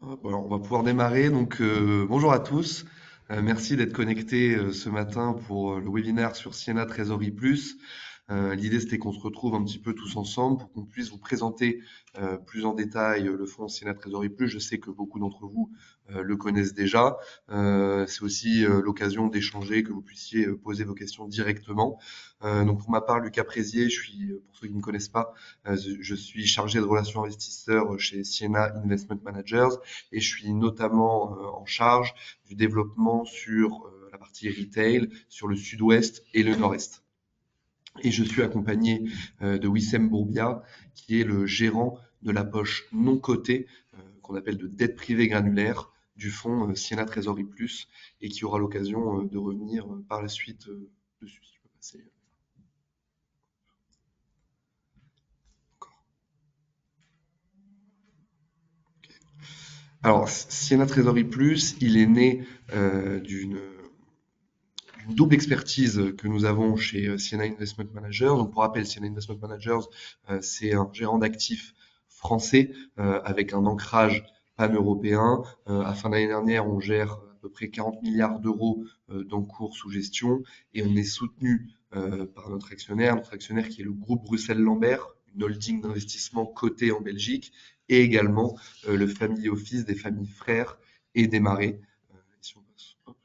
Alors, on va pouvoir démarrer. Donc, bonjour à tous. Merci d'être connectés ce matin pour le webinaire sur Siena Trésorerie Plus. L'idée, c'était qu'on se retrouve un petit peu tous ensemble pour qu'on puisse vous présenter plus en détail le fonds Siena Trésorerie Plus. Je sais que beaucoup d'entre vous le connaissent déjà. C'est aussi l'occasion d'échanger, que vous puissiez poser vos questions directement. Donc, pour ma part, Lucas Présier, je suis, pour ceux qui ne me connaissent pas, je suis chargé de relations investisseurs chez Siena Investment Managers et je suis notamment en charge du développement sur la partie retail, sur le sud-ouest et le nord-est. Et je suis accompagné de Wissem Bourbia, qui est le gérant de la poche non cotée, qu'on appelle de dette privée granulaire, du fonds Siena Trésorerie Plus, et qui aura l'occasion de revenir par la suite dessus. Si tu peux passer. Alors, Siena Trésorerie Plus, il est né d'une double expertise que nous avons chez Siena Investment Managers. Donc, pour rappel, Siena Investment Managers, c'est un gérant d'actifs français avec un ancrage pan-européen. À fin d'année dernière, on gère à peu près 40 milliards d'euros d'encours sous gestion et on est soutenu par notre actionnaire qui est le groupe Bruxelles-Lambert, une holding d'investissement cotée en Belgique, et également le family office des familles Frères et Desmarais. Si on passe, hop.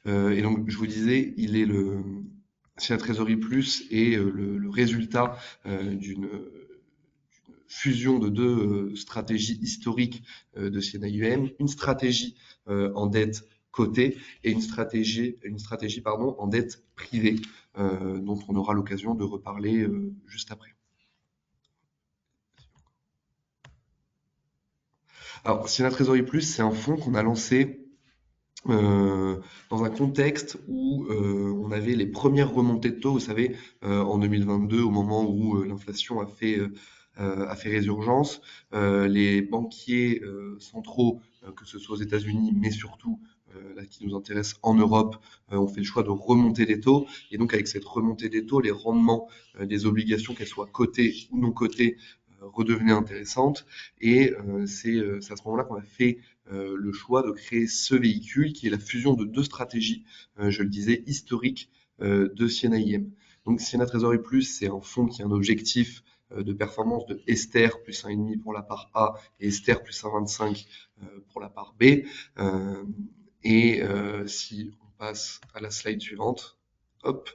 Et donc, je vous disais, c'est la Trésorerie Plus et le résultat d'une fusion de deux stratégies historiques de Siena UM, une stratégie en dette cotée et une stratégie pardon, en dette privée, dont on aura l'occasion de reparler juste après. Alors, Siena Trésorerie Plus, c'est un fonds qu'on a lancé dans un contexte où on avait les premières remontées de taux, vous savez, en 2022, au moment où l'inflation a fait résurgence, les banquiers centraux, que ce soit aux États-Unis, mais surtout là qui nous intéresse en Europe, ont fait le choix de remonter les taux. Et donc avec cette remontée des taux, les rendements des obligations, qu'elles soient cotées ou non cotées, redevenaient intéressantes. Et c'est à ce moment-là qu'on a fait le choix de créer ce véhicule qui est la fusion de deux stratégies, je le disais, historiques de Siena IM. Donc Siena Trésorerie Plus, c'est un fonds qui a un objectif de performance de Ester plus 1,5 pour la part A et Ester plus 1,25 pour la part B. Si on passe à la slide suivante, hop,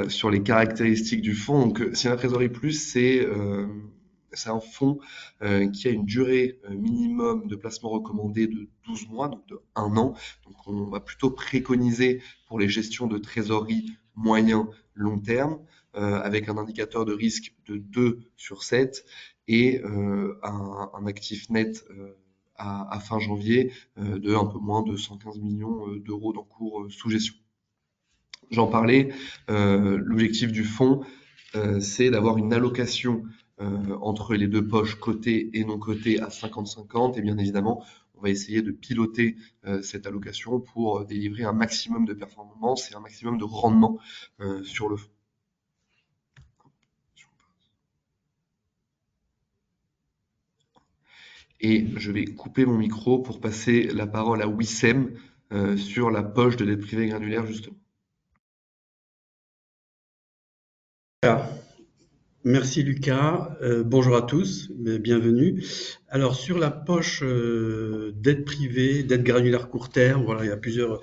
sur les caractéristiques du fonds. Donc, Siena Trésorerie Plus, c'est un fonds qui a une durée minimum de placement recommandé de 12 mois, donc de 1 an. Donc, on va plutôt préconiser pour les gestions de trésorerie moyen long terme, avec un indicateur de risque de 2 sur 7 et un actif net à fin janvier de un peu moins de 115 millions d'euros d'encours sous gestion. J'en parlais, l'objectif du fonds, c'est d'avoir une allocation entre les deux poches cotées et non cotées à 50-50. Et bien évidemment, on va essayer de piloter cette allocation pour délivrer un maximum de performance et un maximum de rendement sur le fonds. Et je vais couper mon micro pour passer la parole à Wissem sur la poche de dette privée granulaire, justement. Voilà. Merci Lucas. Bonjour à tous, bienvenue. Alors sur la poche dette privée, dette granulaire court terme, voilà, il y a plusieurs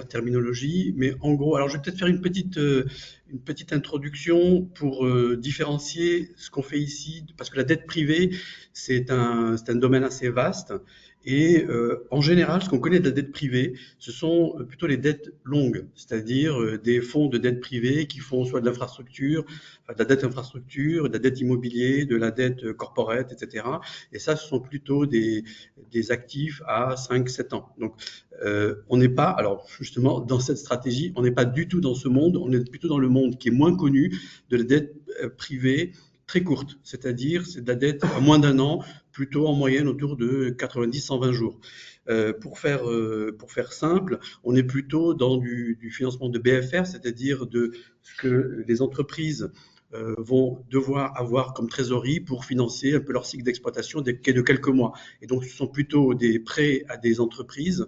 terminologies, mais en gros, alors je vais peut-être faire une petite introduction pour différencier ce qu'on fait ici, parce que la dette privée, c'est un domaine assez vaste. Et en général, ce qu'on connaît de la dette privée, ce sont plutôt les dettes longues, c'est-à-dire des fonds de dette privée qui font soit de l'infrastructure, enfin, de la dette infrastructure, de la dette immobilier, de la dette corporate, etc. Et ça, ce sont plutôt des actifs à 5-7 ans. Donc, on n'est pas, alors justement, dans cette stratégie, on n'est pas du tout dans ce monde, on est plutôt dans le monde qui est moins connu de la dette privée très courte, c'est-à-dire c'est de la dette à moins d'un an, plutôt en moyenne autour de 90-120 jours. Pour faire simple, on est plutôt dans du financement de BFR, c'est-à-dire de ce que les entreprises vont devoir avoir comme trésorerie pour financer un peu leur cycle d'exploitation qui est de quelques mois. Et donc, ce sont plutôt des prêts à des entreprises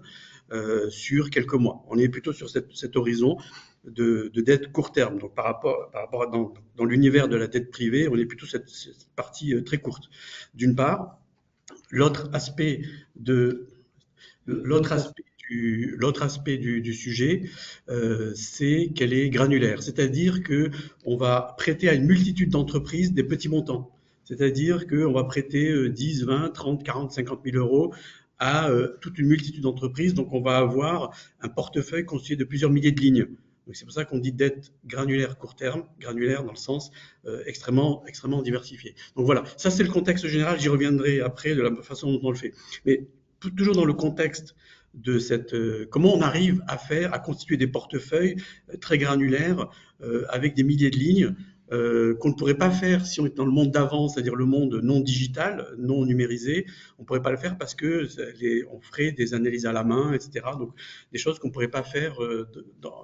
sur quelques mois. On est plutôt sur cet horizon de dette court terme. Donc, par rapport à dans l'univers de la dette privée, on est plutôt cette partie très courte. D'une part, l'autre aspect de l'autre aspect du sujet, c'est qu'elle est granulaire, c'est-à-dire que on va prêter à une multitude d'entreprises des petits montants. C'est-à-dire qu'on va prêter 10, 20, 30, 40, 50 000 euros à toute une multitude d'entreprises. Donc, on va avoir un portefeuille constitué de plusieurs milliers de lignes. Donc, c'est pour ça qu'on dit dette granulaire court terme, granulaire dans le sens extrêmement diversifié. Donc voilà, ça c'est le contexte général. J'y reviendrai après de la façon dont on le fait. Mais toujours dans le contexte de comment on arrive à constituer des portefeuilles très granulaires avec des milliers de lignes qu'on ne pourrait pas faire si on était dans le monde d'avant, c'est-à-dire le monde non digital, non numérisé. On ne pourrait pas le faire parce que on ferait des analyses à la main, etc. Donc des choses qu'on ne pourrait pas faire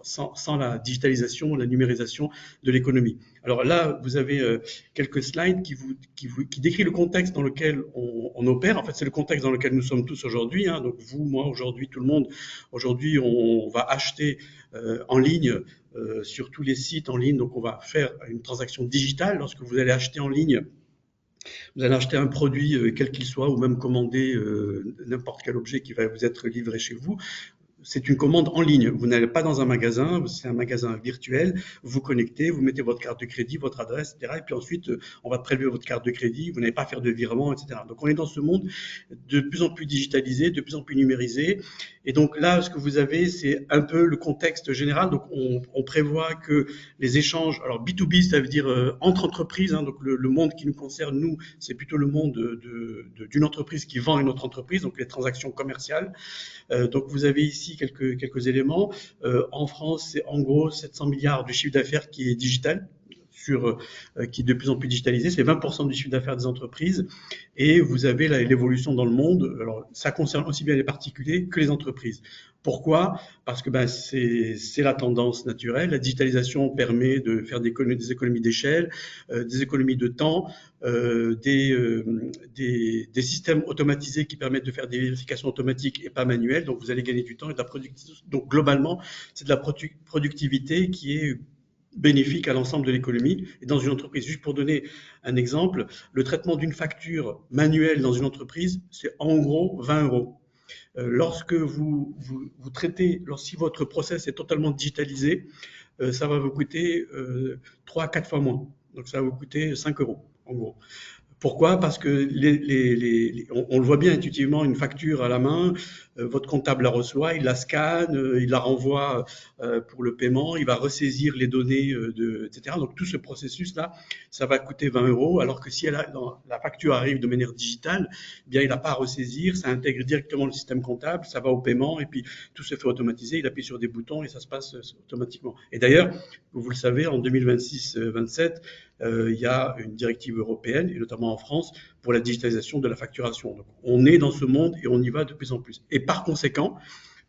sans la digitalisation, la numérisation de l'économie. Alors là, vous avez quelques slides qui décrit le contexte dans lequel on opère. En fait, c'est le contexte dans lequel nous sommes tous aujourd'hui. Hein. Donc vous, moi, aujourd'hui, tout le monde. Aujourd'hui, on va acheter en ligne sur tous les sites en ligne. Donc on va faire une transaction digitale. Lorsque vous allez acheter en ligne, vous allez acheter un produit quel qu'il soit ou même commander n'importe quel objet qui va vous être livré chez vous. C'est une commande en ligne. Vous n'allez pas dans un magasin, c'est un magasin virtuel. Vous vous connectez, vous mettez votre carte de crédit, votre adresse, etc. Et puis ensuite, on va prélever votre carte de crédit. Vous n'allez pas faire de virement, etc. Donc, on est dans ce monde de plus en plus digitalisé, de plus en plus numérisé. Et donc là, ce que vous avez, c'est un peu le contexte général. Donc, on prévoit que les échanges, alors B2B, ça veut dire entre entreprises. Hein, donc, le monde qui nous concerne, nous, c'est plutôt le monde d'une entreprise qui vend à une autre entreprise, donc les transactions commerciales. Donc vous avez ici quelques éléments. En France, c'est en gros 700 milliards de chiffre d'affaires qui est digital, qui est de plus en plus digitalisé. C'est 20% du chiffre d'affaires des entreprises. Et vous avez l'évolution dans le monde. Alors ça concerne aussi bien les particuliers que les entreprises. Pourquoi? Parce que c'est la tendance naturelle. La digitalisation permet de faire des économies d'échelle, des économies de temps, des systèmes automatisés qui permettent de faire des vérifications automatiques et pas manuelles. Donc vous allez gagner du temps et de la productivité. Donc globalement, c'est de la productivité qui est bénéfique à l'ensemble de l'économie et dans une entreprise. Juste pour donner un exemple, le traitement d'une facture manuelle dans une entreprise, c'est en gros 20 euros. Lorsque vous traitez, si votre process est totalement digitalisé, ça va vous coûter 3 à 4 fois moins. Donc ça va vous coûter 5 euros, en gros. Pourquoi? Parce que on le voit bien intuitivement, une facture à la main, votre comptable la reçoit, il la scanne, il la renvoie pour le paiement, il va ressaisir les données, etc. Donc tout ce processus-là, ça va coûter 20 euros, alors que si la facture arrive de manière digitale, eh bien il n'a pas à ressaisir, ça intègre directement le système comptable, ça va au paiement, et puis tout se fait automatiser, il appuie sur des boutons et ça se passe automatiquement. Et d'ailleurs, vous le savez, en 2026-27, il y a une directive européenne, et notamment en France, pour la digitalisation de la facturation. Donc, on est dans ce monde et on y va de plus en plus. Et par conséquent,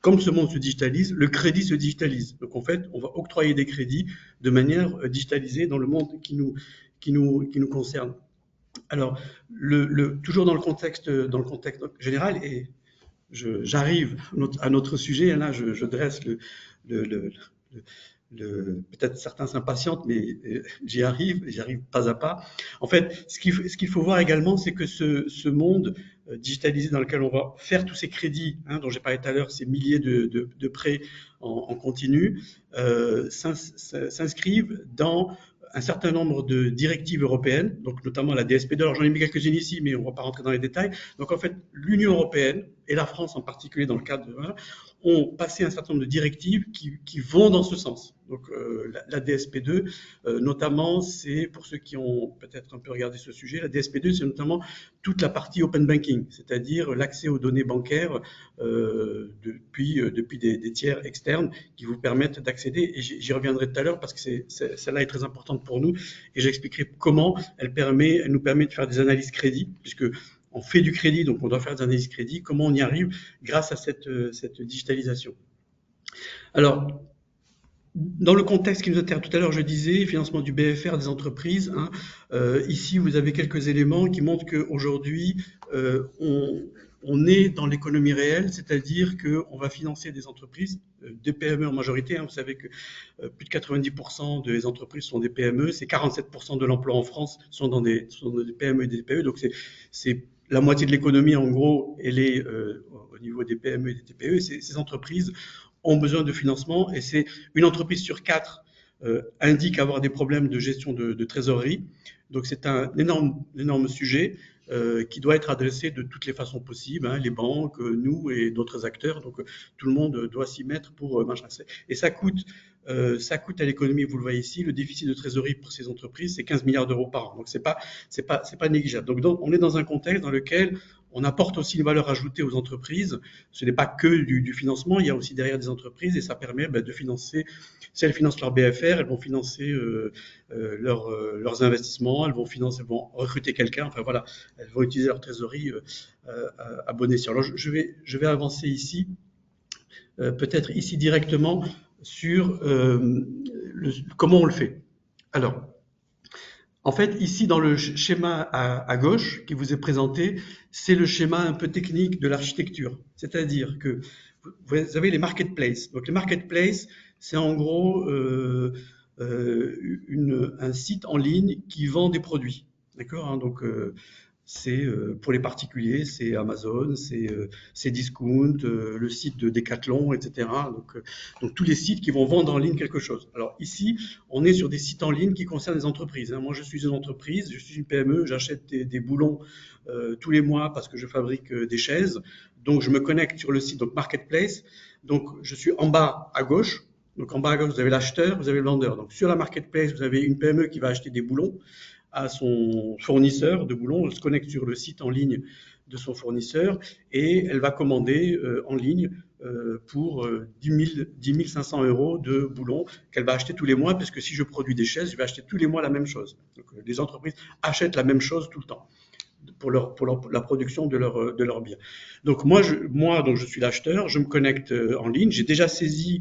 comme ce monde se digitalise, le crédit se digitalise. Donc en fait, on va octroyer des crédits de manière digitalisée dans le monde qui nous concerne. Alors, toujours dans le contexte général, et j'arrive à notre sujet, là je dresse peut-être certains s'impatientent, mais j'y arrive pas à pas. En fait, ce qu'il faut voir également, c'est que ce monde digitalisé dans lequel on va faire tous ces crédits, hein, dont j'ai parlé tout à l'heure, ces milliers de prêts en continu, s'inscrivent dans un certain nombre de directives européennes, donc notamment la DSP2. Alors j'en ai mis quelques-unes ici, mais on ne va pas rentrer dans les détails. Donc en fait, l'Union européenne, et la France en particulier dans le cadre ont passé un certain nombre de directives qui vont dans ce sens. Donc la DSP2, notamment, c'est pour ceux qui ont peut-être un peu regardé ce sujet, la DSP2, c'est notamment toute la partie open banking, c'est-à-dire l'accès aux données bancaires depuis des tiers externes qui vous permettent d'accéder. Et j'y reviendrai tout à l'heure parce que celle-là est très importante pour nous et j'expliquerai comment elle nous permet de faire des analyses crédit, puisque on fait du crédit, donc on doit faire des analyses crédit, comment on y arrive grâce à cette digitalisation. Alors, Dans le contexte qui nous intéresse tout à l'heure, je disais financement du BFR des entreprises, hein. Ici, vous avez quelques éléments qui montrent qu'aujourd'hui, on est dans l'économie réelle, c'est-à-dire qu'on va financer des entreprises, des PME en majorité, hein. Vous savez que plus de 90% des entreprises sont des PME, c'est 47% de l'emploi en France sont dans des PME et des TPE, donc c'est la moitié de l'économie en gros, elle est au niveau des PME et des TPE. Et ces entreprises ont besoin de financement et c'est une entreprise sur quatre indique avoir des problèmes de gestion de trésorerie. Donc c'est un énorme sujet qui doit être adressé de toutes les façons possibles, hein, les banques, nous et d'autres acteurs. Donc tout le monde doit s'y mettre pour machin. Et ça coûte à l'économie, vous le voyez ici, le déficit de trésorerie pour ces entreprises, c'est 15 milliards d'euros par an. Donc c'est pas négligeable. Donc on est dans un contexte dans lequel on apporte aussi une valeur ajoutée aux entreprises. Ce n'est pas que du financement, il y a aussi derrière des entreprises et ça permet de financer. Si elles financent leur BFR, elles vont financer leurs investissements, elles vont recruter quelqu'un. Enfin voilà, elles vont utiliser leur trésorerie à bon escient. Alors je vais avancer ici, peut-être ici directement sur comment on le fait. Alors, en fait, ici, dans le schéma à gauche qui vous est présenté, c'est le schéma un peu technique de l'architecture. C'est-à-dire que vous avez les marketplaces. Donc, les marketplaces, c'est en gros un site en ligne qui vend des produits. D'accord, hein. Donc, c'est pour les particuliers, c'est Amazon, c'est Discount, le site de Decathlon, etc. Donc tous les sites qui vont vendre en ligne quelque chose. Alors ici, on est sur des sites en ligne qui concernent les entreprises, hein. Moi, je suis une entreprise, je suis une PME, j'achète des boulons tous les mois parce que je fabrique des chaises. Donc je me connecte sur le site donc Marketplace. Donc je suis en bas à gauche. Donc en bas à gauche, vous avez l'acheteur, vous avez le vendeur. Donc sur la Marketplace, vous avez une PME qui va acheter des boulons à son fournisseur de boulons, elle se connecte sur le site en ligne de son fournisseur et elle va commander en ligne pour 10 500 euros de boulons qu'elle va acheter tous les mois, parce que si je produis des chaises, je vais acheter tous les mois la même chose. Donc, les entreprises achètent la même chose tout le temps pour la production de leurs biens. Donc donc je suis l'acheteur, je me connecte en ligne, j'ai déjà saisi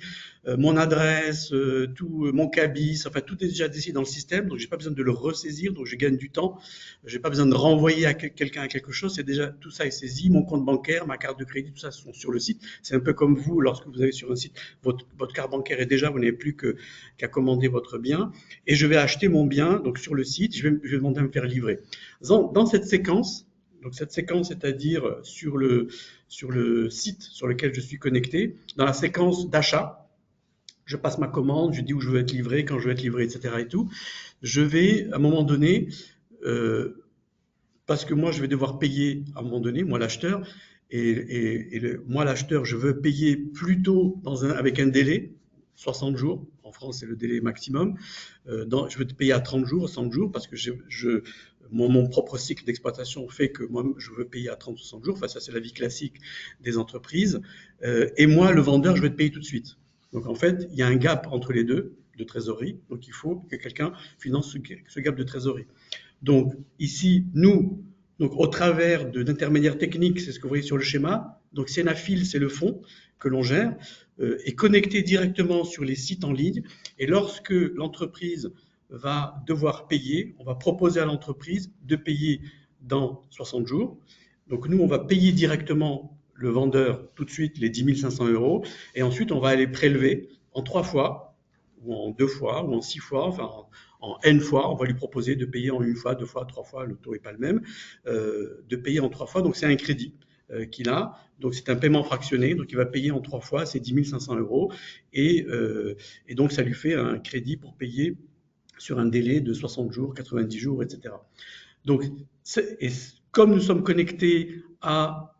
mon adresse, mon cabis, enfin tout est déjà décidé dans le système, donc j'ai pas besoin de le ressaisir, donc je gagne du temps, j'ai pas besoin de renvoyer à quelqu'un à quelque chose, c'est déjà tout ça est saisi, mon compte bancaire, ma carte de crédit, tout ça sont sur le site. C'est un peu comme vous, lorsque vous avez sur un site, votre carte bancaire est déjà, vous n'avez plus qu'à commander votre bien, et je vais acheter mon bien donc sur le site, je vais demander à me faire livrer. Dans cette séquence, donc cette séquence, c'est-à-dire sur le site sur lequel je suis connecté, dans la séquence d'achat, je passe ma commande, je dis où je veux être livré, quand je veux être livré, etc. et tout. Je vais, à un moment donné, parce que moi, je vais devoir payer à un moment donné, moi l'acheteur, moi l'acheteur, je veux payer plutôt avec un délai, 60 jours. En France, c'est le délai maximum. Je veux te payer à 30 jours, 60 jours, parce que mon propre cycle d'exploitation fait que moi, je veux payer à 30 ou 60 jours. Enfin, ça, c'est la vie classique des entreprises. Et moi, le vendeur, je vais te payer tout de suite. Donc, en fait, il y a un gap entre les deux de trésorerie. Donc, il faut que quelqu'un finance ce gap de trésorerie. Donc, ici, nous, donc, au travers d'intermédiaires techniques, c'est ce que vous voyez sur le schéma. Donc, Senafil, c'est le fonds que l'on gère, est connecté directement sur les sites en ligne. Et lorsque l'entreprise va devoir payer, on va proposer à l'entreprise de payer dans 60 jours. Donc nous, on va payer directement le vendeur tout de suite les 10 500 euros et ensuite on va aller prélever en 3 fois ou en 2 fois ou en 6 fois, enfin en N fois, on va lui proposer de payer en 1 fois, 2 fois, 3 fois, le taux n'est pas le même, de payer en 3 fois, donc c'est un crédit qu'il a, donc c'est un paiement fractionné, donc il va payer en 3 fois, c'est 10 500 euros, et donc ça lui fait un crédit pour payer sur un délai de 60 jours, 90 jours, etc. Donc, comme nous sommes connectés à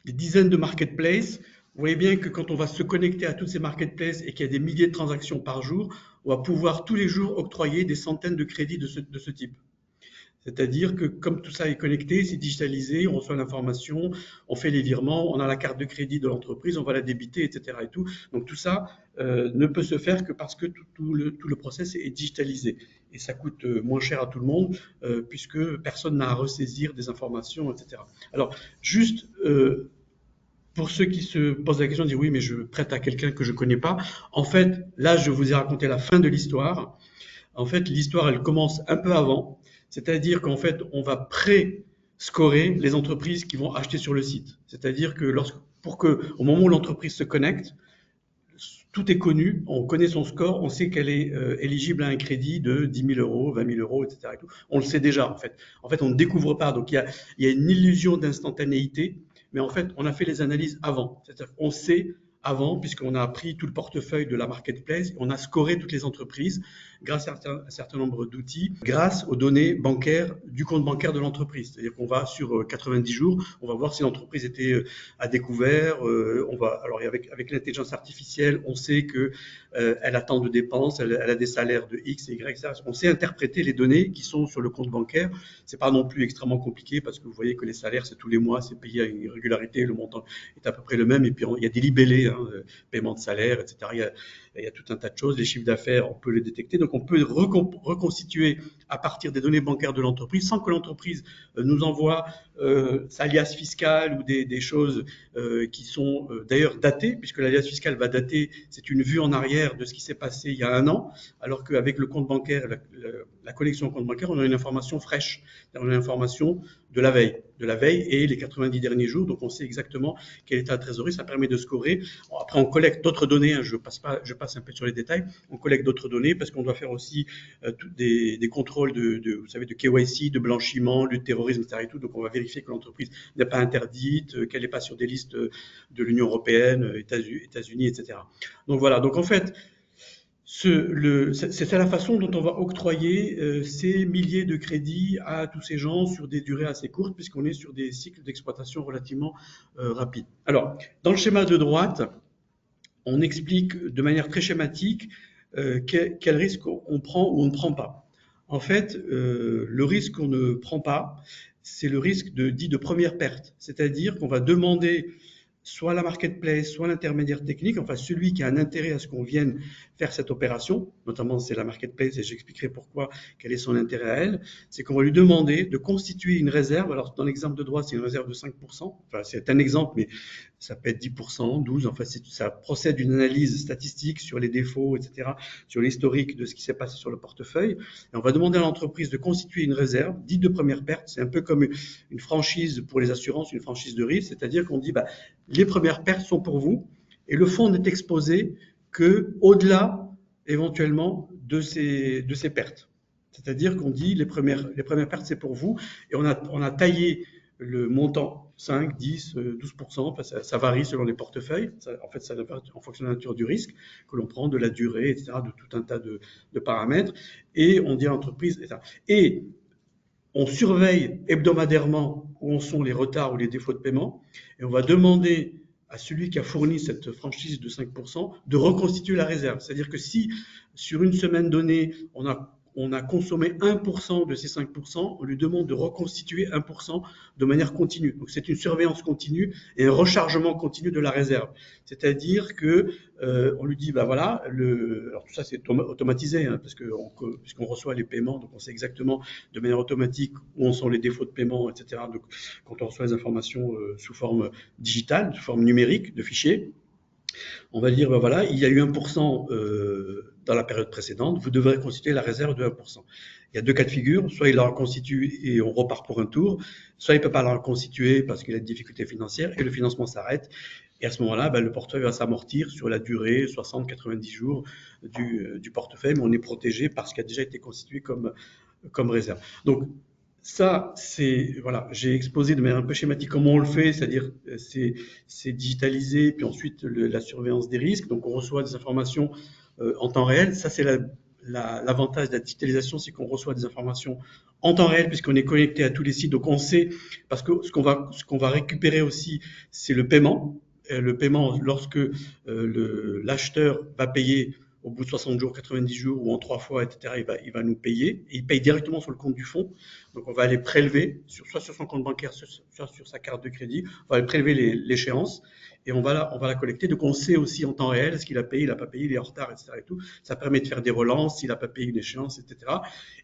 des dizaines de marketplaces, vous voyez bien que quand on va se connecter à toutes ces marketplaces et qu'il y a des milliers de transactions par jour, on va pouvoir tous les jours octroyer des centaines de crédits de ce type. C'est-à-dire que comme tout ça est connecté, c'est digitalisé, on reçoit l'information, on fait les virements, on a la carte de crédit de l'entreprise, on va la débiter, etc. et tout. Donc tout ça ne peut se faire que parce que tout le process est digitalisé. Et ça coûte moins cher à tout le monde puisque personne n'a à ressaisir des informations, etc. Alors juste pour ceux qui se posent la question, disent oui, mais je prête à quelqu'un que je connais pas. En fait, là, je vous ai raconté la fin de l'histoire. En fait, l'histoire, elle commence un peu avant. C'est-à-dire qu'en fait, on va pré-scorer les entreprises qui vont acheter sur le site. C'est-à-dire que pour que, au moment où l'entreprise se connecte, tout est connu, on connaît son score, on sait qu'elle est éligible à un crédit de 10 000 euros, 20 000 euros, etc. Et tout. On le sait déjà, en fait. En fait, on ne découvre pas. Donc, il y a une illusion d'instantanéité, mais en fait, on a fait les analyses avant. C'est-à-dire qu'on sait avant, puisqu'on a pris tout le portefeuille de la marketplace, on a scoré toutes les entreprises grâce à un certain nombre d'outils, grâce aux données bancaires du compte bancaire de l'entreprise. C'est-à-dire qu'on va sur 90 jours, on va voir si l'entreprise était à découvert. Alors avec l'intelligence artificielle, on sait que elle a tant de dépenses, elle a des salaires de X, Y, etc. On sait interpréter les données qui sont sur le compte bancaire. C'est pas non plus extrêmement compliqué parce que vous voyez que les salaires, c'est tous les mois, c'est payé à une régularité, le montant est à peu près le même. Et puis il y a des libellés, paiement de salaire, etc. Il y a tout un tas de choses. Les chiffres d'affaires, on peut les détecter. Donc on peut reconstituer à partir des données bancaires de l'entreprise sans que l'entreprise nous envoie sa liasse fiscale ou des choses qui sont d'ailleurs datées, puisque la liasse fiscale va dater, c'est une vue en arrière de ce qui s'est passé il y a un an, alors qu'avec le compte bancaire, la connexion au compte bancaire, on a une information fraîche, on a une information de la veille et les 90 derniers jours, donc on sait exactement quel état de trésorerie, ça permet de scorer. Après, on collecte d'autres données, je passe un peu sur les détails, on collecte d'autres données parce qu'on doit faire aussi des contrôles vous savez, de KYC, de blanchiment, lutte terrorisme, etc. Et tout, donc on va vérifier que l'entreprise n'est pas interdite, qu'elle n'est pas sur des listes de l'Union européenne, États-Unis, etc. Donc voilà, donc en fait, c'est la façon dont on va octroyer ces milliers de crédits à tous ces gens sur des durées assez courtes, puisqu'on est sur des cycles d'exploitation relativement rapides. Alors, dans le schéma de droite, on explique de manière très schématique quel risque on prend ou on ne prend pas. En fait, le risque qu'on ne prend pas, c'est le risque dit de première perte. C'est-à-dire qu'on va demander soit la marketplace, soit l'intermédiaire technique, enfin celui qui a un intérêt à ce qu'on vienne faire cette opération, notamment c'est la marketplace et j'expliquerai pourquoi, quel est son intérêt à elle, c'est qu'on va lui demander de constituer une réserve. Alors dans l'exemple de droite, c'est une réserve de 5%, enfin c'est un exemple, mais ça peut être 10%, 12%, enfin ça procède d'une analyse statistique sur les défauts, etc., sur l'historique de ce qui s'est passé sur le portefeuille, et on va demander à l'entreprise de constituer une réserve dite de première perte. C'est un peu comme une franchise pour les assurances, une franchise de risque, c'est-à-dire qu'on dit les premières pertes sont pour vous et le fonds n'est exposé que au-delà éventuellement de ces pertes. C'est-à-dire qu'on dit les premières pertes c'est pour vous et on a taillé le montant 5, 10, 12%, enfin, ça varie selon les portefeuilles, en fait ça varie en fonction de la nature du risque que l'on prend, de la durée, etc., de tout un tas de paramètres, et on dit à l'entreprise, etc. Et on surveille hebdomadairement où en sont les retards ou les défauts de paiement, et on va demander à celui qui a fourni cette franchise de 5% de reconstituer la réserve. C'est-à-dire que si sur une semaine donnée, on a consommé 1% de ces 5%, on lui demande de reconstituer 1% de manière continue. Donc c'est une surveillance continue et un rechargement continu de la réserve. C'est-à-dire que on lui dit, voilà, alors tout ça c'est automatisé, puisqu'on reçoit les paiements, donc on sait exactement de manière automatique où en sont les défauts de paiement, etc. Donc quand on reçoit les informations sous forme digitale, sous forme numérique de fichiers, on va dire, voilà, il y a eu 1% dans la période précédente, vous devrez constituer la réserve de 1%. Il y a deux cas de figure, soit il la reconstitue et on repart pour un tour, soit il ne peut pas la reconstituer parce qu'il a des difficultés financières et le financement s'arrête. Et à ce moment-là, le portefeuille va s'amortir sur la durée, 60, 90 jours du portefeuille, mais on est protégé parce qu'il a déjà été constitué comme réserve. Donc, ça, voilà, j'ai exposé de manière un peu schématique comment on le fait, c'est-à-dire c'est digitalisé, puis ensuite la surveillance des risques. Donc on reçoit des informations en temps réel. Ça, c'est l'avantage de la digitalisation, c'est qu'on reçoit des informations en temps réel puisqu'on est connecté à tous les sites. Donc on sait, parce que ce qu'on va récupérer aussi, c'est le paiement. Le paiement, lorsque l'acheteur va payer au bout de 60 jours, 90 jours ou en 3 fois, etc., il va nous payer. Et il paye directement sur le compte du fonds. Donc, on va aller prélever, soit sur son compte bancaire, soit sur sa carte de crédit. On va aller prélever l'échéance. et on va la collecter. Donc on sait aussi en temps réel ce qu'il a payé, il n'a pas payé, il est en retard, etc. Et tout. Ça permet de faire des relances s'il n'a pas payé une échéance, etc.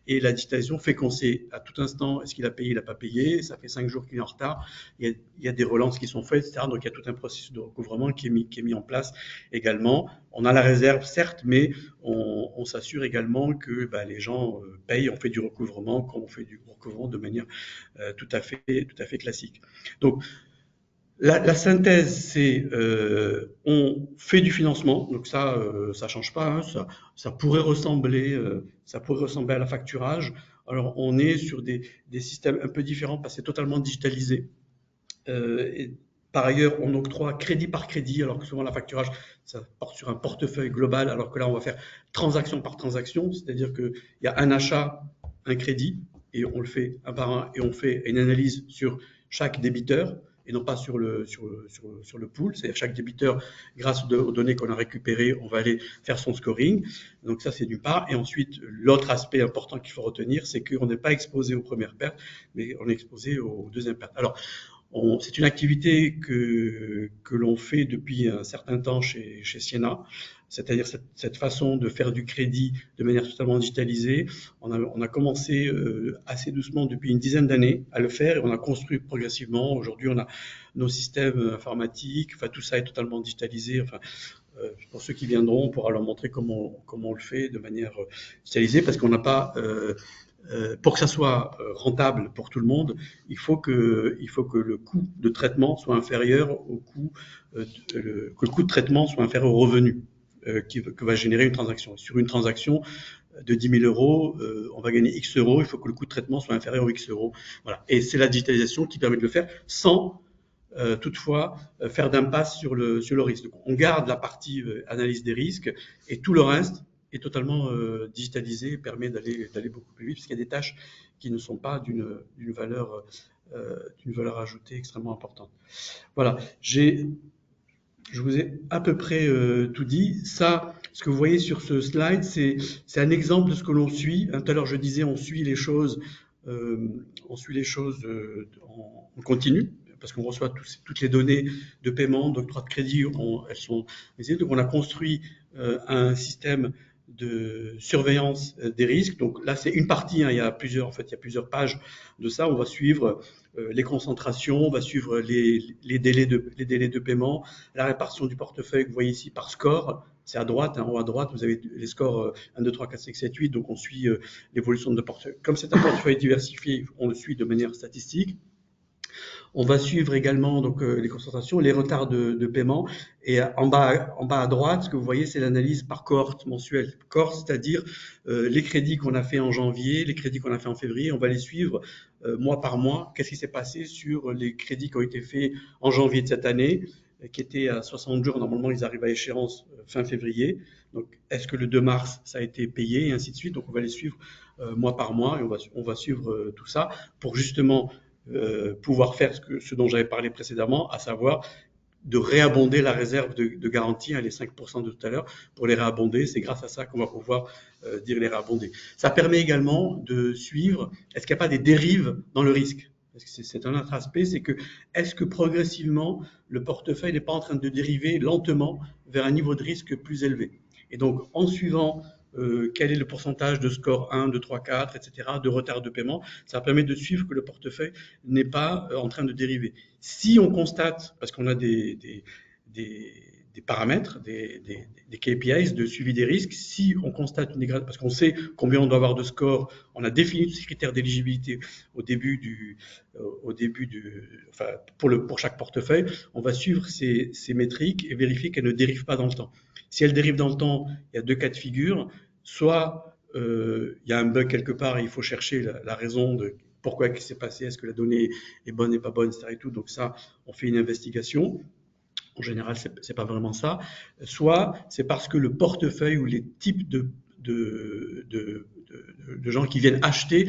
Et la digitalisation fait qu'on sait à tout instant est-ce qu'il a payé, il n'a pas payé. Ça fait 5 jours qu'il est en retard. Il y a des relances qui sont faites, etc. Donc il y a tout un processus de recouvrement qui est mis en place également. On a la réserve, certes, mais on s'assure également que les gens payent. On fait du recouvrement comme on fait du recouvrement de manière tout à fait classique. Donc, la synthèse, c'est on fait du financement, donc ça change pas, hein, ça pourrait ressembler à l'affacturage. Alors on est sur des systèmes un peu différents parce que c'est totalement digitalisé. Et par ailleurs, on octroie crédit par crédit, alors que souvent la facturage, ça porte sur un portefeuille global, alors que là, on va faire transaction par transaction, c'est-à-dire qu'il y a un achat, un crédit, et on le fait un par un, et on fait une analyse sur chaque débiteur, et non pas sur le pool. C'est-à-dire chaque débiteur, grâce aux données qu'on a récupérées, on va aller faire son scoring. Donc ça, c'est d'une part. Et ensuite, l'autre aspect important qu'il faut retenir, c'est qu'on n'est pas exposé aux premières pertes, mais on est exposé aux deuxièmes pertes. Alors, c'est une activité que l'on fait depuis un certain temps chez Siena, c'est-à-dire cette façon de faire du crédit de manière totalement digitalisée. On a commencé assez doucement depuis une dizaine d'années à le faire et on a construit progressivement. Aujourd'hui, on a nos systèmes informatiques, enfin tout ça est totalement digitalisé. Enfin, pour ceux qui viendront, on pourra leur montrer comment on le fait de manière digitalisée parce qu'on n'a pas pour que ça soit rentable pour tout le monde, il faut que le coût de traitement soit inférieur au coût, que le coût de traitement soit inférieur au revenu que va générer une transaction. Sur une transaction de 10 000 euros, on va gagner X euros, il faut que le coût de traitement soit inférieur aux X euros. Voilà. Et c'est la digitalisation qui permet de le faire sans toutefois faire d'impasse sur le risque. Donc, on garde la partie analyse des risques et tout le reste est totalement digitalisé et permet d'aller beaucoup plus vite parce qu'il y a des tâches qui ne sont pas d'une valeur ajoutée extrêmement importante. Voilà, je vous ai à peu près tout dit. Ça, ce que vous voyez sur ce slide, c'est un exemple de ce que l'on suit. Tout à l'heure, je disais, on suit les choses en continu parce qu'on reçoit toutes les données de paiement, d'octroi de crédit, elles sont. Donc, on a construit un système de surveillance des risques. Donc là, c'est une partie. Hein, il y a plusieurs pages de ça. On va suivre les concentrations, on va suivre les délais de paiement, la répartition du portefeuille que vous voyez ici par score. C'est à droite, en haut à droite, vous avez les scores 1, 2, 3, 4, 5, 7, 8. Donc on suit l'évolution de portefeuille. Comme c'est un portefeuille diversifié, on le suit de manière statistique. On va suivre également donc les concentrations, les retards de paiement. Et en bas à droite, ce que vous voyez, c'est l'analyse par cohorte mensuelle. Cohorte, c'est-à-dire les crédits qu'on a fait en janvier, les crédits qu'on a fait en février, on va les suivre mois par mois. Qu'est-ce qui s'est passé sur les crédits qui ont été faits en janvier de cette année, qui étaient à 60 jours. Normalement, ils arrivent à échéance fin février. Donc, est-ce que le 2 mars, ça a été payé, et ainsi de suite. Donc, on va les suivre mois par mois et on va suivre tout ça pour justement pouvoir faire ce dont j'avais parlé précédemment, à savoir de réabonder la réserve de garantie, hein, les 5% de tout à l'heure, pour les réabonder. C'est grâce à ça qu'on va pouvoir dire les réabonder. Ça permet également de suivre, est-ce qu'il n'y a pas des dérives dans le risque? C'est un autre aspect, c'est que est-ce que progressivement, le portefeuille n'est pas en train de dériver lentement vers un niveau de risque plus élevé? Et donc, en suivant quel est le pourcentage de score 1, 2, 3, 4, etc., de retard de paiement, ça permet de suivre que le portefeuille n'est pas en train de dériver. Si on constate, parce qu'on a des paramètres, des KPIs de suivi des risques, si on constate une dégradation, parce qu'on sait combien on doit avoir de score, on a défini tous ces critères d'éligibilité enfin, pour chaque portefeuille, on va suivre ces métriques et vérifier qu'elles ne dérivent pas dans le temps. Si elles dérivent dans le temps, il y a deux cas de figure. Soit il y a un bug quelque part et il faut chercher la raison de pourquoi qu'est-ce qui s'est passé, est-ce que la donnée est bonne, n'est pas bonne, etc. Et tout. Donc ça, on fait une investigation. En général, c'est pas vraiment ça. Soit c'est parce que le portefeuille ou les types de gens qui viennent acheter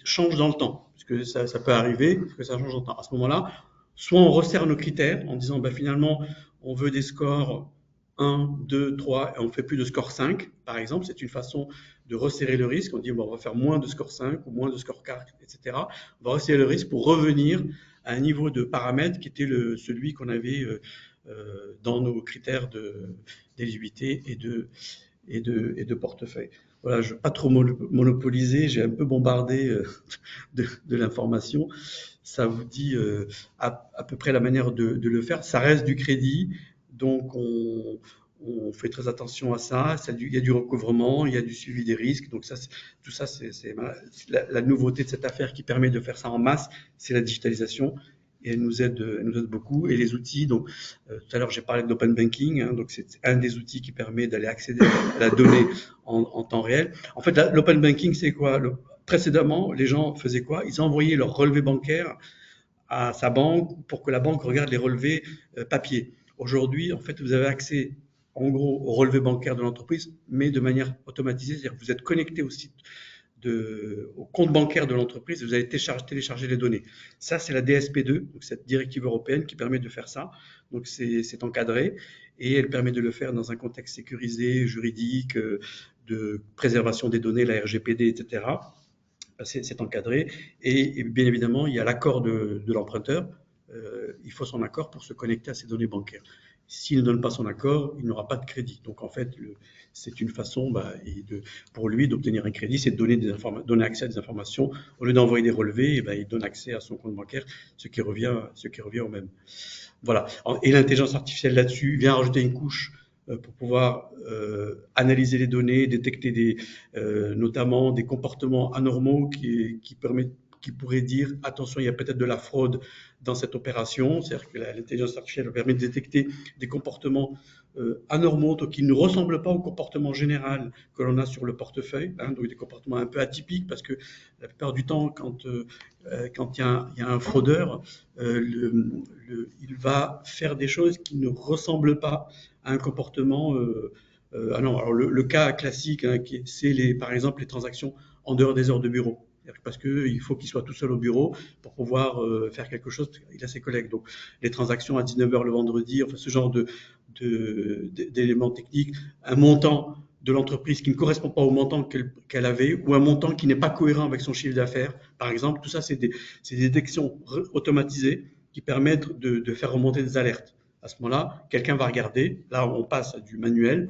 changent dans le temps. Parce que ça peut arriver, que ça change dans le temps. À ce moment-là, soit on resserre nos critères en disant finalement, on veut des scores 1, 2, 3, et on ne fait plus de score 5, par exemple. C'est une façon de resserrer le risque. On dit, on va faire moins de score 5 ou moins de score 4, etc. On va resserrer le risque pour revenir à un niveau de paramètre qui était celui qu'on avait dans nos critères d'éligibilité et de portefeuille. Voilà, je ne veux pas trop monopoliser, j'ai un peu bombardé de l'information. Ça vous dit à peu près la manière de le faire. Ça reste du crédit, donc on fait très attention à ça. Il y a du recouvrement, il y a du suivi des risques. Donc ça, tout ça, c'est la nouveauté de cette affaire qui permet de faire ça en masse, c'est la digitalisation. Et elle nous aide beaucoup. Et les outils, donc tout à l'heure j'ai parlé de l'open banking, hein, donc c'est un des outils qui permet d'aller accéder à la donnée en temps réel. En fait, l'open banking, c'est quoi? Précédemment, les gens faisaient quoi? Ils envoyaient leur relevé bancaire à sa banque pour que la banque regarde les relevés papier. Aujourd'hui, en fait, vous avez accès en gros au relevé bancaire de l'entreprise, mais de manière automatisée, c'est-à-dire que vous êtes connecté au site au compte bancaire de l'entreprise, vous allez télécharger les données. Ça, c'est la DSP2, donc cette directive européenne qui permet de faire ça. Donc c'est encadré et elle permet de le faire dans un contexte sécurisé, juridique, de préservation des données, la RGPD, etc. C'est encadré et bien évidemment, il y a l'accord de l'emprunteur. Il faut son accord pour se connecter à ces données bancaires. S'il ne donne pas son accord, il n'aura pas de crédit. Donc en fait, c'est une façon pour lui d'obtenir un crédit, c'est de donner accès à des informations. Au lieu d'envoyer des relevés, il donne accès à son compte bancaire, ce qui revient au même. Voilà. Et l'intelligence artificielle là-dessus vient rajouter une couche pour pouvoir analyser les données, détecter notamment des comportements anormaux qui pourraient dire attention, il y a peut-être de la fraude dans cette opération. C'est-à-dire que l'intelligence artificielle permet de détecter des comportements anormaux, donc qui ne ressemblent pas au comportement général que l'on a sur le portefeuille, hein, donc des comportements un peu atypiques, parce que la plupart du temps, quand il y a un fraudeur, il va faire des choses qui ne ressemblent pas à un comportement. Ah non, alors le cas classique, hein, c'est par exemple les transactions en dehors des heures de bureau. Parce qu'il faut qu'il soit tout seul au bureau pour pouvoir faire quelque chose. Il a ses collègues. Donc, les transactions à 19h le vendredi, enfin, ce genre d'éléments techniques, un montant de l'entreprise qui ne correspond pas au montant qu'elle avait ou un montant qui n'est pas cohérent avec son chiffre d'affaires, par exemple. Tout ça, c'est des détections automatisées qui permettent de faire remonter des alertes. À ce moment-là, quelqu'un va regarder. Là, on passe à du manuel.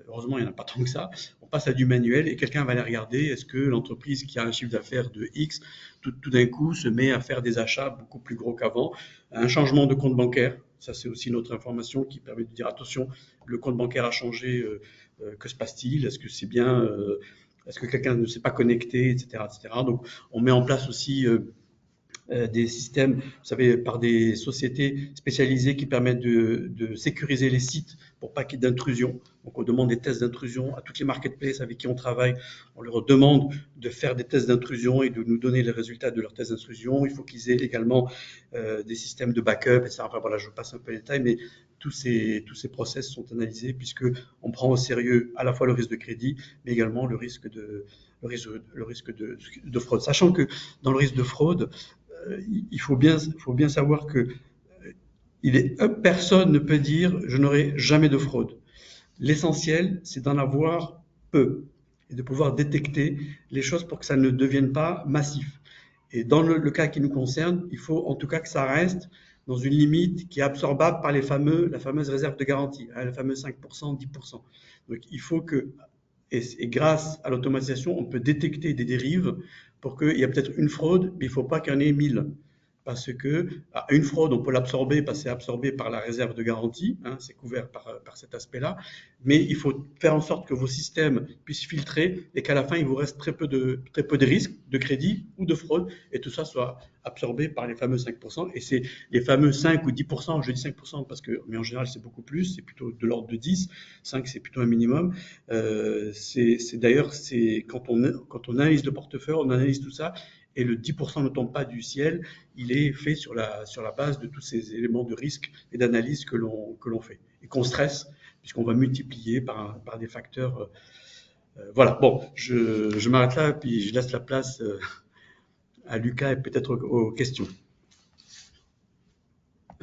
Heureusement, il n'y en a pas tant que ça. On passe à du manuel et quelqu'un va aller regarder est-ce que l'entreprise qui a un chiffre d'affaires de X, tout d'un coup, se met à faire des achats beaucoup plus gros qu'avant. Un changement de compte bancaire, ça c'est aussi notre information qui permet de dire attention, le compte bancaire a changé, que se passe-t-il? Est-ce que c'est bien est-ce que quelqu'un ne s'est pas connecté, etc., etc. Donc, on met en place aussi des systèmes, vous savez, par des sociétés spécialisées qui permettent de sécuriser les sites pour pas qu'il y ait d'intrusion. Donc, on demande des tests d'intrusion à toutes les marketplaces avec qui on travaille. On leur demande de faire des tests d'intrusion et de nous donner les résultats de leurs tests d'intrusion. Il faut qu'ils aient également des systèmes de backup, etc. Enfin, voilà, je passe un peu les détails, mais tous ces process sont analysés puisque on prend au sérieux à la fois le risque de crédit, mais également le risque de fraude. Sachant que dans le risque de fraude, il faut bien savoir que personne ne peut dire je n'aurai jamais de fraude. L'essentiel, c'est d'en avoir peu et de pouvoir détecter les choses pour que ça ne devienne pas massif. Et dans le cas qui nous concerne, il faut en tout cas que ça reste dans une limite qui est absorbable par la fameuse réserve de garantie, hein, le fameux 5%, 10%. Donc il faut que, et grâce à l'automatisation, on peut détecter des dérives pour qu'il y ait peut-être une fraude, mais il ne faut pas qu'il y en ait 1000. Parce que une fraude, on peut l'absorber, parce que c'est absorbé par la réserve de garantie, hein, c'est couvert par cet aspect-là, mais il faut faire en sorte que vos systèmes puissent filtrer et qu'à la fin, il vous reste très peu de risques de crédit ou de fraude, et tout ça soit absorbé par les fameux 5%. Et c'est les fameux 5 ou 10%, je dis 5% parce que, mais en général, c'est beaucoup plus, c'est plutôt de l'ordre de 10, 5 c'est plutôt un minimum. D'ailleurs, quand on analyse le portefeuille, on analyse tout ça, et le 10% ne tombe pas du ciel, il est fait sur la base de tous ces éléments de risque et d'analyse que l'on fait et qu'on stresse puisqu'on va multiplier par des facteurs. Voilà, bon, je m'arrête là puis je laisse la place à Lucas et peut-être aux questions.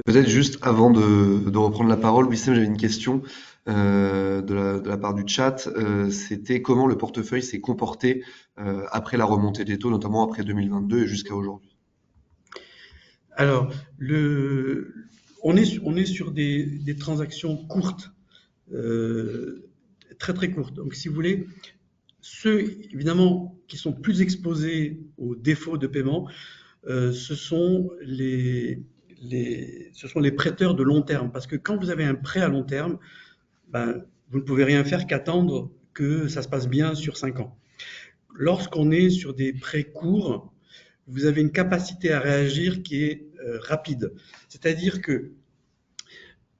Peut-être juste avant de reprendre la parole, Wissem, j'avais une question de la part du chat. C'était comment le portefeuille s'est comporté après la remontée des taux, notamment après 2022 et jusqu'à aujourd'hui. Alors, on est sur des transactions courtes, très très courtes. Donc, si vous voulez, ceux évidemment qui sont plus exposés aux défauts de paiement, ce sont ce sont les prêteurs de long terme. Parce que quand vous avez un prêt à long terme, ben, vous ne pouvez rien faire qu'attendre que ça se passe bien sur 5 ans. Lorsqu'on est sur des prêts courts, vous avez une capacité à réagir qui est rapide. C'est-à-dire que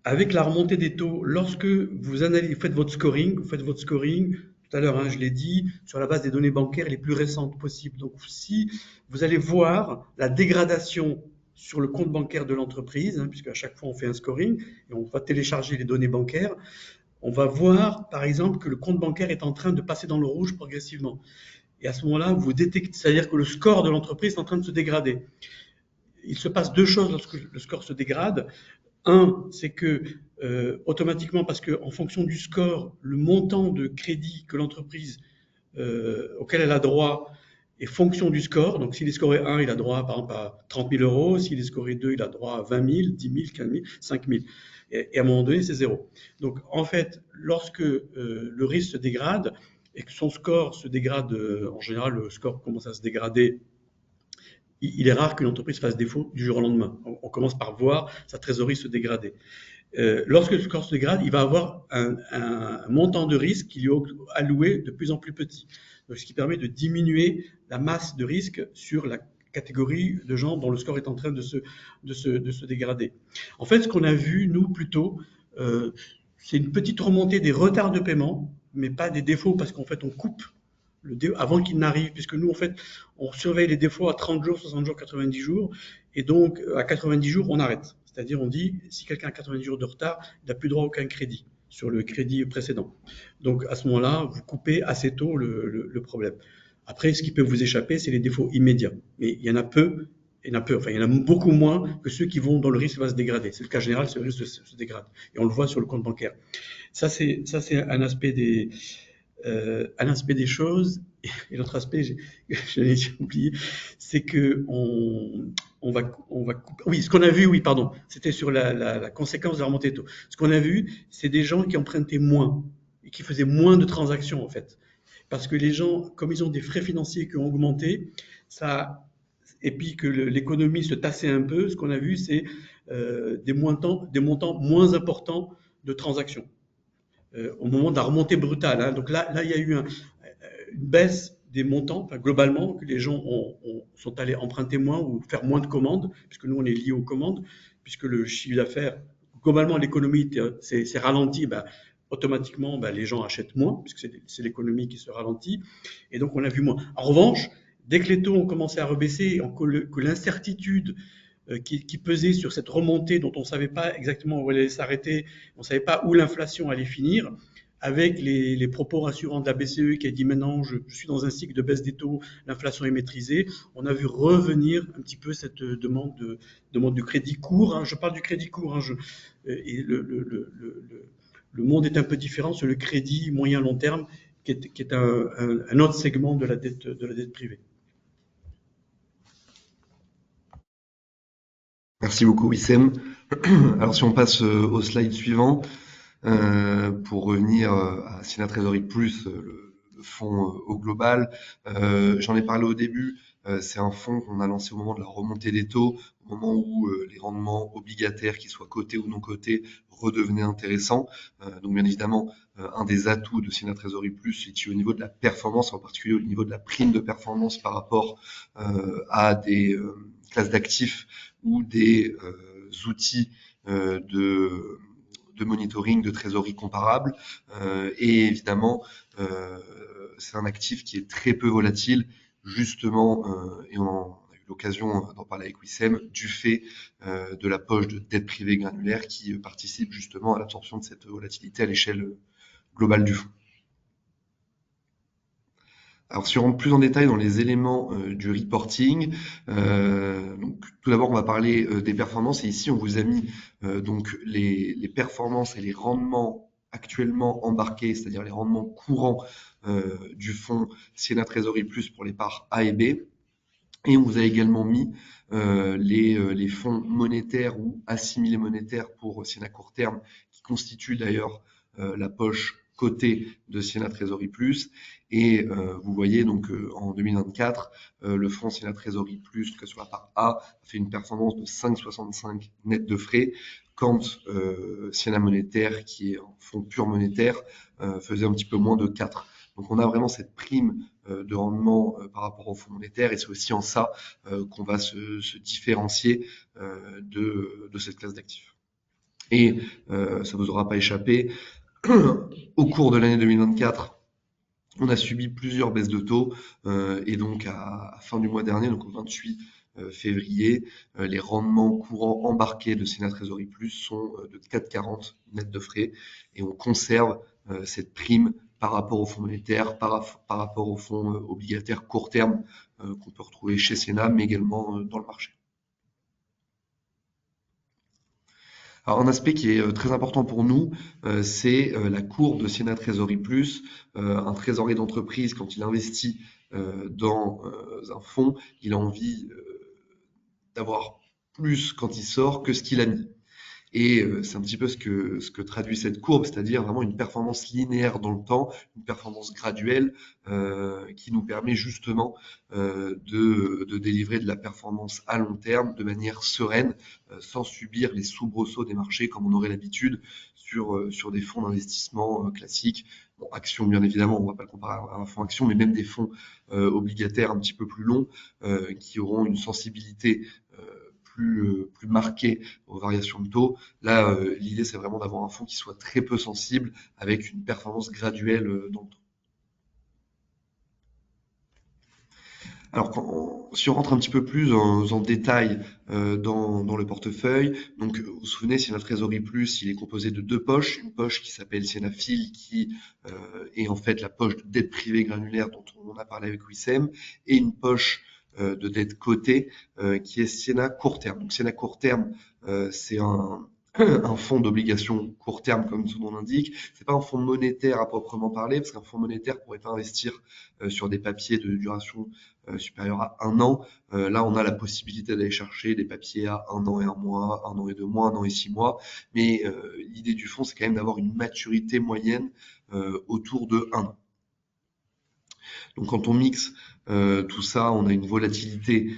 avec la remontée des taux, lorsque vous analysez, vous faites votre scoring, tout à l'heure, hein, je l'ai dit, sur la base des données bancaires les plus récentes possibles. Donc, si vous allez voir la dégradation sur le compte bancaire de l'entreprise, hein, puisque à chaque fois on fait un scoring et on va télécharger les données bancaires, on va voir, par exemple, que le compte bancaire est en train de passer dans le rouge progressivement. Et à ce moment-là, vous détectez, c'est-à-dire que le score de l'entreprise est en train de se dégrader. Il se passe deux choses lorsque le score se dégrade. Un, c'est que automatiquement, parce qu'en fonction du score, le montant de crédit que l'entreprise auquel elle a droit est fonction du score. Donc, s'il est scoré 1, il a droit, par exemple, à 30 000 euros. S'il est scoré 2, il a droit à 20 000, 10 000, 15 000, 5 000. Et à un moment donné, c'est zéro. Donc, en fait, lorsque le risque se dégrade et que son score se dégrade, en général, le score commence à se dégrader, il est rare qu'une entreprise fasse défaut du jour au lendemain. On commence par voir sa trésorerie se dégrader. Lorsque le score se dégrade, il va avoir un montant de risque qui lui est alloué de plus en plus petit. Donc, ce qui permet de diminuer la masse de risque sur la catégorie de gens dont le score est en train de se dégrader. En fait, ce qu'on a vu, nous, plutôt, c'est une petite remontée des retards de paiement, mais pas des défauts, parce qu'en fait, on coupe avant qu'il n'arrive, puisque nous, en fait, on surveille les défauts à 30 jours, 60 jours, 90 jours, et donc à 90 jours, on arrête. C'est-à-dire, on dit, si quelqu'un a 90 jours de retard, il n'a plus droit à aucun crédit sur le crédit précédent. Donc, à ce moment-là, vous coupez assez tôt le problème. Après, ce qui peut vous échapper, c'est les défauts immédiats. Mais il y en a peu, enfin, il y en a beaucoup moins que ceux qui vont, dont le risque va se dégrader. C'est le cas général, c'est le risque se dégrade. Et on le voit sur le compte bancaire. Ça, c'est un aspect des choses. Et l'autre aspect, je l'ai oublié, c'est que on va couper. Oui, ce qu'on a vu, oui, pardon, c'était sur la conséquence de la remontée de taux. Ce qu'on a vu, c'est des gens qui empruntaient moins et qui faisaient moins de transactions, en fait. Parce que les gens, comme ils ont des frais financiers qui ont augmenté, ça, et puis que l'économie se tassait un peu, ce qu'on a vu, c'est des montants moins importants de transactions au moment de la remontée brutale. Hein. Donc là, il y a eu une baisse des montants, enfin, globalement, que les gens sont allés emprunter moins ou faire moins de commandes, puisque nous, on est lié aux commandes, puisque le chiffre d'affaires, globalement, l'économie s'est ralentie, bah, automatiquement, bah, les gens achètent moins, puisque c'est l'économie qui se ralentit, et donc on a vu moins. En revanche, dès que les taux ont commencé à rebaisser, que l'incertitude qui pesait sur cette remontée dont on ne savait pas exactement où elle allait s'arrêter, on ne savait pas où l'inflation allait finir, avec les propos rassurants de la BCE qui a dit maintenant je suis dans un cycle de baisse des taux, l'inflation est maîtrisée, on a vu revenir un petit peu cette demande de crédit court. Hein. Je parle du crédit court, hein, et le monde est un peu différent sur le crédit moyen-long terme, qui est un autre segment de la dette privée. Merci beaucoup, Wissem. Alors, si on passe au slide suivant, pour revenir à Siena Trésorerie Plus, le fonds au global, j'en ai parlé au début. C'est un fonds qu'on a lancé au moment de la remontée des taux, au moment où les rendements obligataires, qu'ils soient cotés ou non cotés, redevenaient intéressants. Donc, bien évidemment, un des atouts de Siena Trésorerie Plus, c'est au niveau de la performance, en particulier au niveau de la prime de performance par rapport à des classes d'actifs ou des outils de monitoring de trésorerie comparables. Et évidemment, c'est un actif qui est très peu volatile, justement, et on a eu l'occasion d'en parler avec Wissem, du fait de la poche de dette privée granulaire qui participe justement à l'absorption de cette volatilité à l'échelle globale du fonds. Alors, si on rentre plus en détail dans les éléments du reporting, donc, tout d'abord, on va parler des performances. Et ici, on vous a mis donc les performances et les rendements actuellement embarqués, c'est-à-dire les rendements courants du fonds Siena Trésorerie Plus pour les parts A et B. Et on vous a également mis les fonds monétaires ou assimilés monétaires pour Siena court terme, qui constituent d'ailleurs la poche cotée de Siena Trésorerie Plus. Et vous voyez donc en 2024, le fonds Siena Trésorerie Plus, que sur la part A, a fait une performance de 5,65 net de frais, quand Siena Monétaire, qui est un fonds pur monétaire, faisait un petit peu moins de 4. Donc on a vraiment cette prime de rendement par rapport au fonds monétaire, et c'est aussi en ça qu'on va se différencier de cette classe d'actifs. Et ça vous aura pas échappé, au cours de l'année 2024, on a subi plusieurs baisses de taux, et donc à fin du mois dernier, donc au 28 février, les rendements courants embarqués de Siena Trésorerie Plus sont de 4,40 net de frais, et on conserve cette prime par rapport au fonds monétaire, par rapport aux fonds obligataires court terme qu'on peut retrouver chez Siena, mais également dans le marché. Alors, un aspect qui est très important pour nous, c'est la courbe de Siena Trésorerie Plus. Un trésorier d'entreprise, quand il investit dans un fonds, il a envie d'avoir plus quand il sort que ce qu'il a mis. Et c'est un petit peu ce que traduit cette courbe, c'est-à-dire vraiment une performance linéaire dans le temps, une performance graduelle qui nous permet justement de délivrer de la performance à long terme de manière sereine, sans subir les soubresauts des marchés comme on aurait l'habitude sur des fonds d'investissement classiques. Bon, actions bien évidemment, on ne va pas le comparer à un fonds action, mais même des fonds obligataires un petit peu plus longs qui auront une sensibilité plus marquée aux variations de taux. Là, l'idée, c'est vraiment d'avoir un fonds qui soit très peu sensible avec une performance graduelle dans le temps. Alors, si on rentre un petit peu plus en détail dans le portefeuille, donc vous vous souvenez, Siena Trésorerie Plus, il est composé de deux poches. Une poche qui s'appelle Siena Fil, qui est en fait la poche de dette privée granulaire dont on a parlé avec Wissem, et une poche de dette cotée qui est Siena Court Terme. Donc Siena Court Terme, c'est un fonds d'obligation court terme, comme son nom l'indique. C'est pas un fonds monétaire à proprement parler, parce qu'un fonds monétaire pourrait pas investir sur des papiers de duration supérieure à un an. Là, on a la possibilité d'aller chercher des papiers à un an et un mois, un an et 2 mois, un an et 6 mois. Mais l'idée du fonds, c'est quand même d'avoir une maturité moyenne autour de 1 an. Donc quand on mixe tout ça, on a une volatilité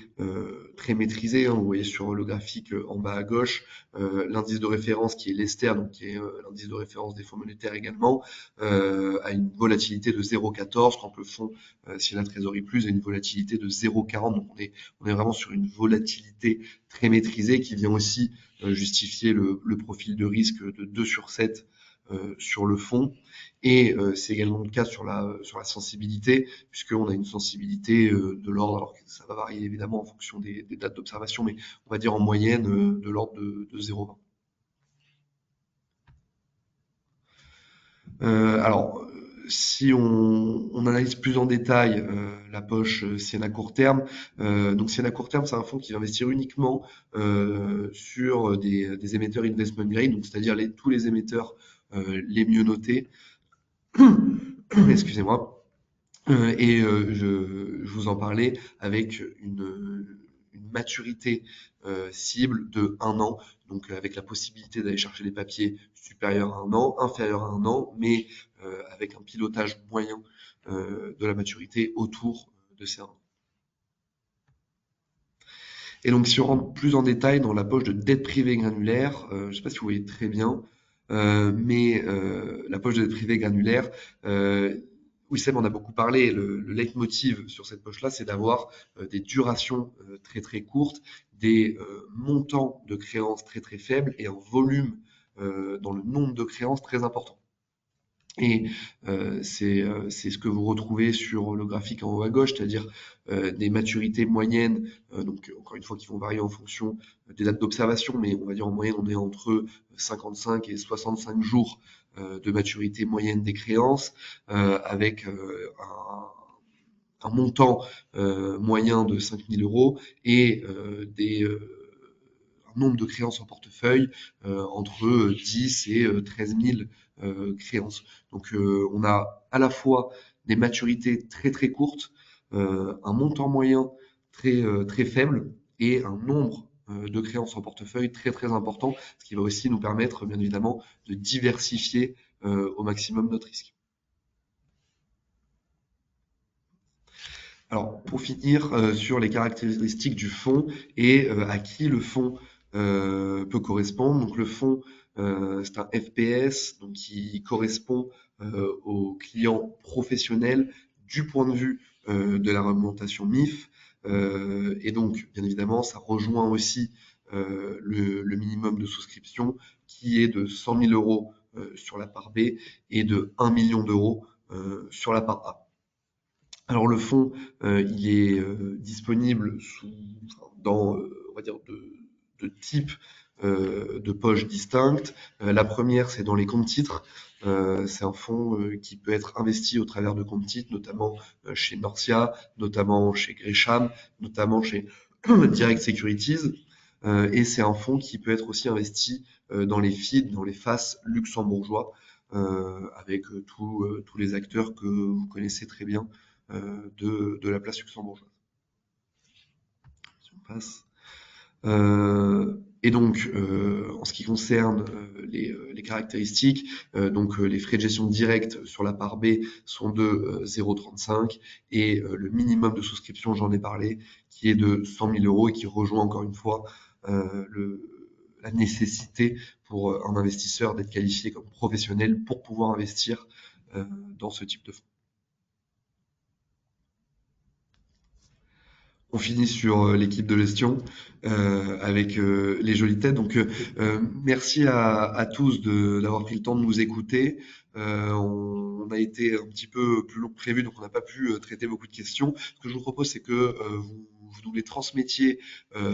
très maîtrisée, hein. Vous voyez sur le graphique en bas à gauche, l'indice de référence qui est l'Ester, donc qui est l'indice de référence des fonds monétaires également, a une volatilité de 0,14, quand le fonds Siena Trésorerie Plus a une volatilité de 0,40. Donc on est vraiment sur une volatilité très maîtrisée qui vient aussi justifier le profil de risque de 2/7 sur le fonds. Et c'est également le cas sur la sensibilité, puisqu'on a une sensibilité de l'ordre, alors que ça va varier évidemment en fonction des dates d'observation, mais on va dire en moyenne de l'ordre de 0,20. Alors, si on analyse plus en détail la poche Siena court terme, donc Siena court terme, c'est un fonds qui va investir uniquement sur des émetteurs investment grade, donc c'est-à-dire tous les émetteurs les mieux notés. Excusez-moi. Et je vous en parlais avec une maturité cible de 1 an, donc avec la possibilité d'aller chercher des papiers supérieurs à 1 an, inférieurs à 1 an, mais avec un pilotage moyen de la maturité autour de ces 1 an. Et donc si on rentre plus en détail dans la poche de dette privée granulaire, je ne sais pas si vous voyez très bien, mais la poche de dette privée granulaire, Wissem en a beaucoup parlé. Le leitmotiv sur cette poche-là, c'est d'avoir des durations très très courtes, des montants de créances très très faibles et un volume dans le nombre de créances très important. Et c'est ce que vous retrouvez sur le graphique en haut à gauche, c'est-à-dire des maturités moyennes, donc encore une fois qui vont varier en fonction des dates d'observation, mais on va dire en moyenne on est entre 55 et 65 jours de maturité moyenne des créances, avec un montant moyen de 5 000 euros et un nombre de créances en portefeuille entre 10 et 13 000 créances. Donc on a à la fois des maturités très très courtes, un montant moyen très faible et un nombre de créances en portefeuille très important, ce qui va aussi nous permettre, bien évidemment, de diversifier au maximum notre risque. Alors, pour finir sur les caractéristiques du fonds et à qui le fonds peut correspondre. Donc, le fonds, c'est un FPS donc qui correspond aux clients professionnels du point de vue de la réglementation MIF. Et donc, bien évidemment, ça rejoint aussi le minimum de souscription qui est de 100 000 euros sur la part B et de 1 million d'euros sur la part A. Alors le fonds, il est disponible dans, on va dire, de types de poches distinctes. La première, c'est dans les comptes titres. C'est un fonds qui peut être investi au travers de comptes titres, notamment chez Norcia, notamment chez Gresham, notamment chez Direct Securities. Et c'est un fonds qui peut être aussi investi dans les FID, dans les FAS luxembourgeois, avec tous les acteurs que vous connaissez très bien de la place luxembourgeoise. Si on passe. Et donc, en ce qui concerne les caractéristiques, donc les frais de gestion directs sur la part B sont de 0,35 et le minimum de souscription, j'en ai parlé, qui est de 100 000 euros et qui rejoint encore une fois la nécessité pour un investisseur d'être qualifié comme professionnel pour pouvoir investir dans ce type de fonds. On finit sur l'équipe de gestion avec les jolies têtes. Donc, merci à tous d'avoir pris le temps de nous écouter. On a été un petit peu plus long que prévu, donc on n'a pas pu traiter beaucoup de questions. Ce que je vous propose, c'est que vous nous les transmettiez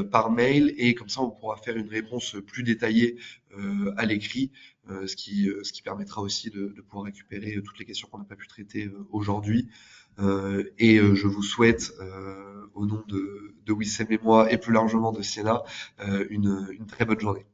par mail et comme ça, on pourra faire une réponse plus détaillée à l'écrit, ce qui permettra aussi de pouvoir récupérer toutes les questions qu'on n'a pas pu traiter aujourd'hui. Et je vous souhaite, au nom de Wissem et moi, et plus largement de Siena, une très bonne journée.